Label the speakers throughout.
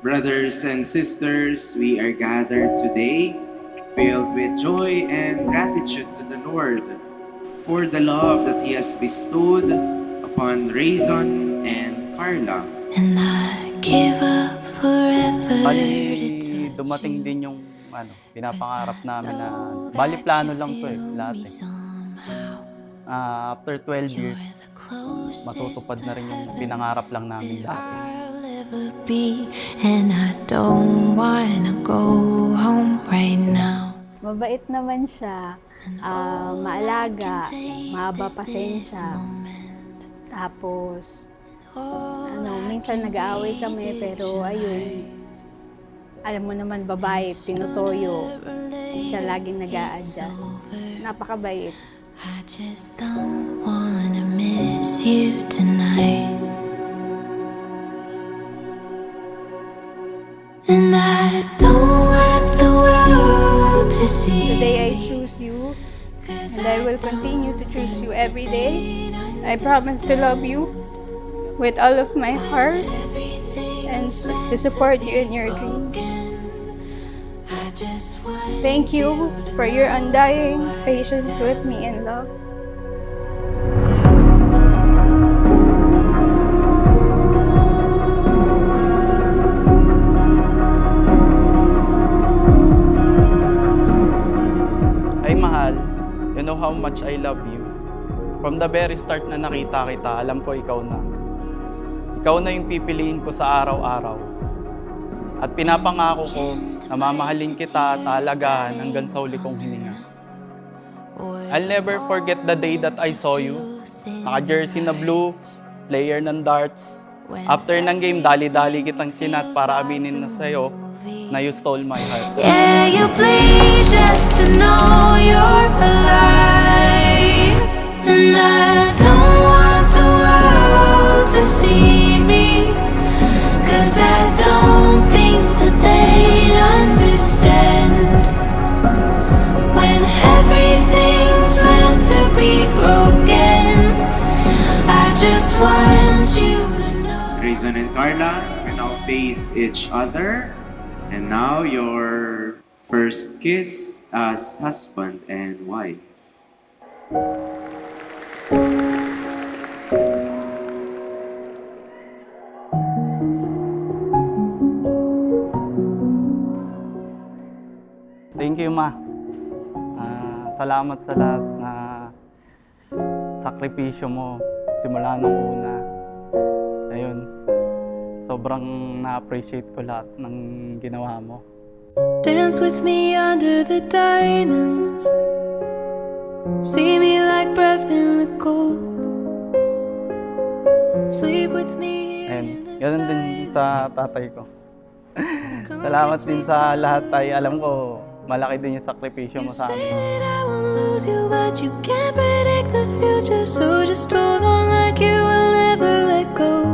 Speaker 1: Brothers and sisters, we are gathered today filled with joy and gratitude to the Lord for the love that He has bestowed upon Rayson and Carla.
Speaker 2: And I give up forever
Speaker 3: Bali, dumating din yung pinapangarap namin na bali plano lang to lahat after 12 years, matutupad na rin yung pinangarap lang namin dati.
Speaker 2: And I don't wanna go home right now.
Speaker 4: Mabait naman siya, maalaga, mahaba pasensya. Tapos, minsan nag-aaway kami pero ayun, alam mo naman babae, tinutoyo. Siya laging nag-a-adjust. Napakabait.
Speaker 2: I just don't wanna miss you tonight. And I don't want the world to see.
Speaker 4: Today I choose you, and I will continue to choose you every day. I promise to love you with all of my heart and to support you in your dreams. Thank you for your undying patience with me and love.
Speaker 3: Ay mahal, you know how much I love you. From the very start na nakita kita, alam ko ikaw na. Ikaw na yung pipiliin ko sa araw-araw. At pinapangako ko na mamahalin kita at aalagaan hanggang sa huli kong hininga. I'll never forget the day that I saw you. Naka-jersey na blue, player ng darts. After ng game, dali-dali kitang chinat para aminin na sa'yo na you stole my heart.
Speaker 2: Yeah, you bleed just to know you're alive. And I don't want the world to see me, 'cause I don't think that they'd understand when everything's meant to be broken. I just want you to know.
Speaker 1: Rayson and Carla will now face each other. And now your first kiss as husband and wife.
Speaker 3: Thank you, Ma. Salamat sa lahat na sakripisyo mo simula nung una. Ayun, sobrang na-appreciate ko lahat ng ginawa mo.
Speaker 2: Dance with me under the diamonds. See me like breath in the cold. Sleep with me.
Speaker 3: Ayun, ganun din sa tatay ko. Salamat din sa lahat, tay. Alam ko, malaki din yung sakripisyo mo sa amin.
Speaker 2: I won't lose you, but you can't predict the future. So just hold on like you will never let go.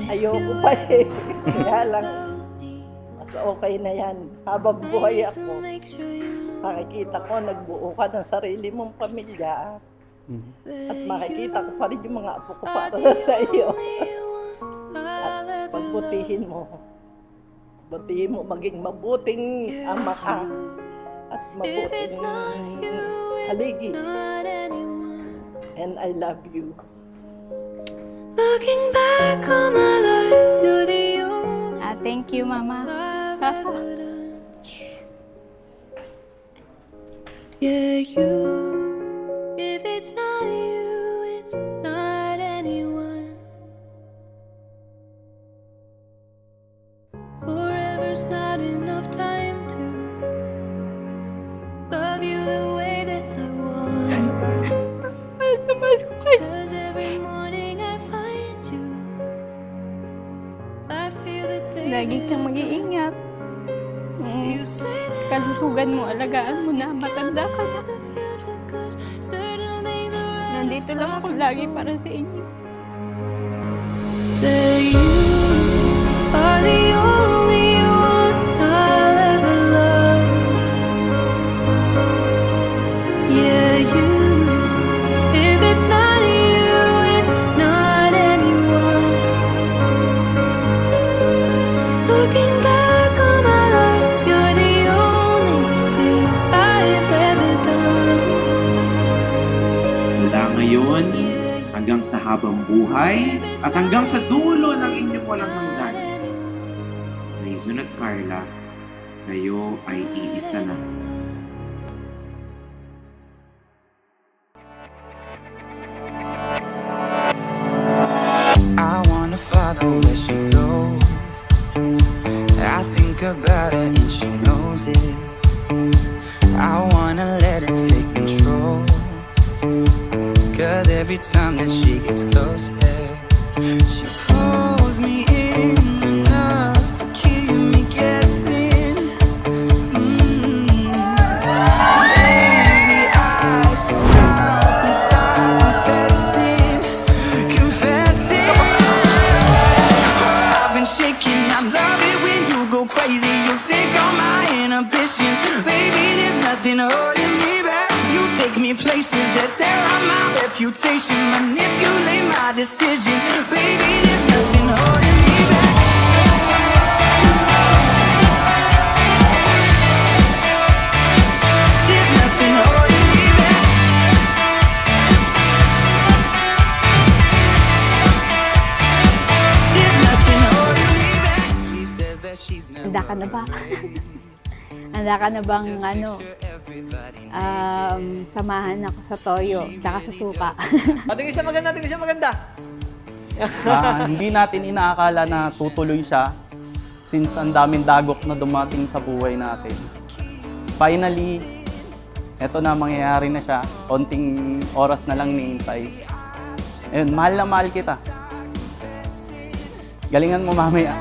Speaker 5: Ayoko pa Kaya lang, mas okay na yan. Habang buhay ako, makikita ko, nagbuo ka ng sarili mong pamilya. At makikita ko pa rin yung mga apo ko para sa iyo. At pagbutihin mo. Butihin mo maging mabuting ama ka. At mabuting haligi. And I love you.
Speaker 2: Looking back on my life, you're the only
Speaker 4: Thank you, Mama.
Speaker 2: yeah, you. If it's not you, it's not anyone. Forever's not enough time to love you the way that I want. 'Cause every morning I find you, I feel the day
Speaker 4: Lagi kang mag-iingat.
Speaker 2: you say that
Speaker 4: Kalusugan mo, alagaan mo na, matanda ka na.
Speaker 2: the future, 'cause certain things are right.
Speaker 4: Nandito lang ako lagi para sa inyo.
Speaker 2: That you are the only one I'll ever love. Yeah, you. If it's not you, it's not anyone.
Speaker 1: hanggang sa habang buhay at hanggang sa dulo ng inyong walang hanggan. Rayzon at Carla, kayo ay iisa na.
Speaker 6: I wanna follow where she goes. I think about her and she knows it. I wanna let it take control. Cause every time that she gets closer, she pulls me in enough to keep me guessing. Maybe I should stop and start confessing. I've been shaking, I love it when you go crazy. You take all my inhibitions. Baby, there's nothing holding me back. You take me places that tear out my reputation, manipulate my decisions. Baby, there's nothing holding me back. There's nothing holding me back. There's nothing holding me back. She says that she's never
Speaker 4: Handa ka na ba? Handa ka na bang samahan ako sa toyo tsaka sa suka?
Speaker 7: Tingin siya maganda, tingin siya maganda.
Speaker 3: Hindi natin inaakala na tutuloy siya since ang daming dagok na dumating sa buhay natin. Finally, eto na, mangyayari na siya. Konting oras na lang niintay. Ayun, mahal na mahal kita. Galingan mo mamaya.